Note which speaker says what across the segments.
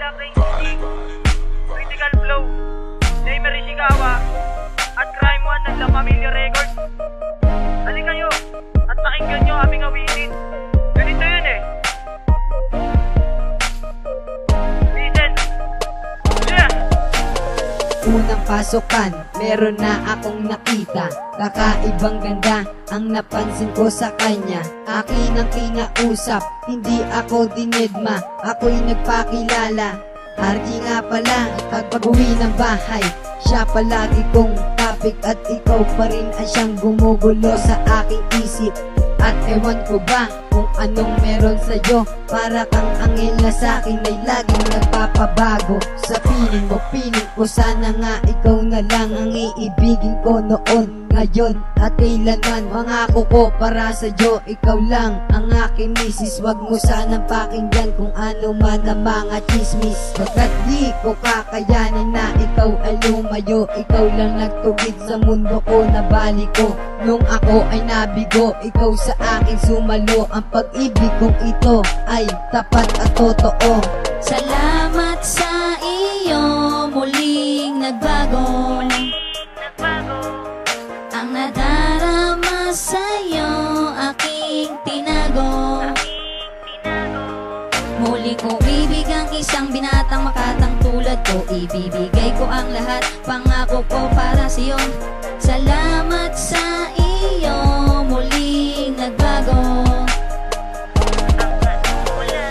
Speaker 1: sila Crazy G, Critical Flow, Jamer Ishikawa, at Crime One ng La Familia Records. Halika kayo at pakinggan nyo aming awitin. Ganito yun eh. Listen. Yeah.
Speaker 2: Unang pasukan, meron na akong nakita. Kakaibang ganda ang napansin ko sa kanya. Akin ang kinausap, hindi ako dinedma. Ako'y nagpakilala. RG nga pala, pag-uwi ng bahay, siya palagi kong topic at ikaw pa rin ang siyang gumugulo sa aking isip. At ewan ko ba kung anong meron sa'yo, para kang angel na sa'kin ay laging nagpapabago. Sa piling ko sana nga ikaw na lang ang iibigin ko noon, ngayon at kailanman. Mangako ko para sa'yo, ikaw lang ang aking misis. Wag mo sanang pakinggan kung ano man ang mga chismis, pagkat di ko kakayanin na ikaw ay lumayo. Ikaw lang nagtugid sa mundo ko na bali ko. Nung ako ay nabigo, ikaw sa akin sumalo. Ang pag-ibig kong ito ay tapat at totoo.
Speaker 3: Salamat sa iyo, muling nagbago. Ang nadarama sa'yo, aking tinago. Muli ko bibig ang isang binatang makatang tulad ko. Ibibigay ko ang lahat, pangako ko para sa'yo. Salamat sa iyo, muling nagbago.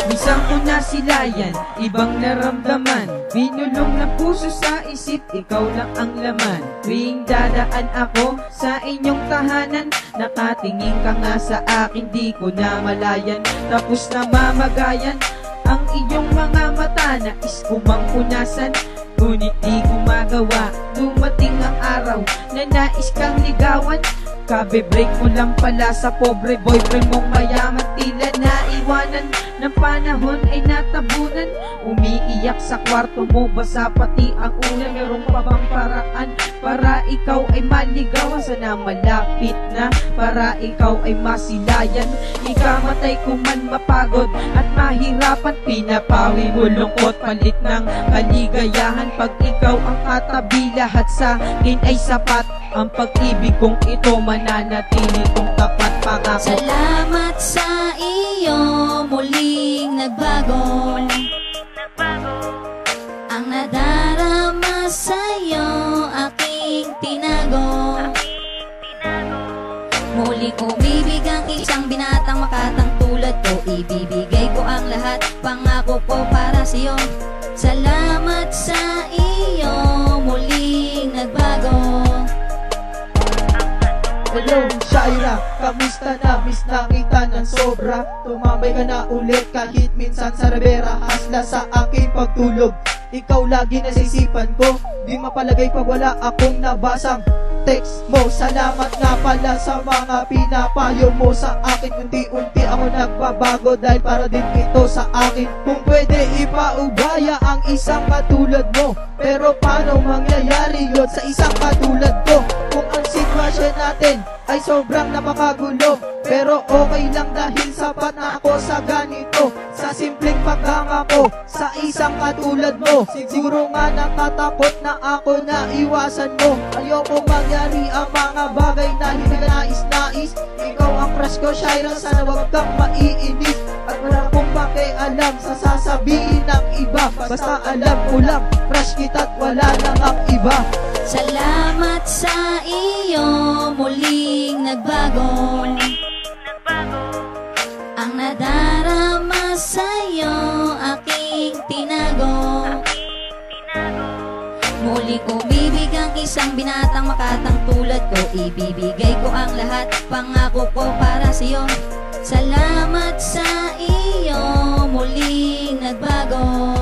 Speaker 4: Minsan ko nasilayan, ibang naramdaman. Binulong ng puso sa isip, ikaw lang ang laman. Tuwing dadaan ako sa inyong tahanan, nakatingin ka nga sa akin, di ko na malayan. Tapos na mamagayan ang iyong mga mata, nais ko mang punasan, ngunit di ko magawa. Dumating ang araw na nais kang ligawan, kabe-break mo lang pala sa pobre boyfriend mong mayaman. Tila naiwanan ng panahon ay natabunan. Umiiyak sa kwarto mo, basa pati ang ulan. Meron pa bang paraan para ikaw ay maligawan? Sana malapit na para ikaw ay masilayan. Ikamatay ko man mapagod at mahirapan, pinapawi mo lungkot palit ng kaligayahan. Pag ikaw ang katabi, lahat sa akin ay sapat. Ang pag-ibig kong ito mananatili kong tapat, pangako.
Speaker 3: Salamat sa iyo, muling nagbago. Ang nadarama sa'yo, aking tinago. Muli ko bibig ang isang binatang makatang tulad ko. Ibibigay ko ang lahat, pangako ko para sa'yo. Salamat sa iyo, muling nagbago.
Speaker 5: Hello, Shaira, kamusta na? Miss na kita ng sobra. Tumambay ka na ulit kahit minsan sa Rivera. Hasla sa aking pagtulog, ikaw lagi nasisipan ko. Di mapalagay pag wala akong nabasang text mo. Salamat nga pala sa mga pinapayo mo sa akin. Unti-unti ako nagbabago dahil para din ito sa akin. Kung pwede ipaubaya ang isang katulad mo, pero paano mangyayari yun sa isang katulad ko? Kung ang sitwasyon natin ay sobrang napakagulo, pero okay lang dahil sapat na ako sa ganito. Sa simpleng pagkangako sa isang katulad mo, siguro nga natatakot na ako na iwasan mo. Ayoko mangyari ang mga bagay na hindi ka nais-nais. Ikaw ang crush ko, Shaira, sana wag kang maiinis. At wala akong pakialam sa sasabihin ng iba. Basta alam ko lang, crush kita at wala nang ang iba.
Speaker 3: Salamat sa iyo, muling nagbago. Ang nadarama sa'yo, aking tinago. Muli ko bibig ang isang binatang makatang tulad ko. Ibibigay ko ang lahat, pangako ko para sa'yo. Salamat sa iyo, muling nagbago.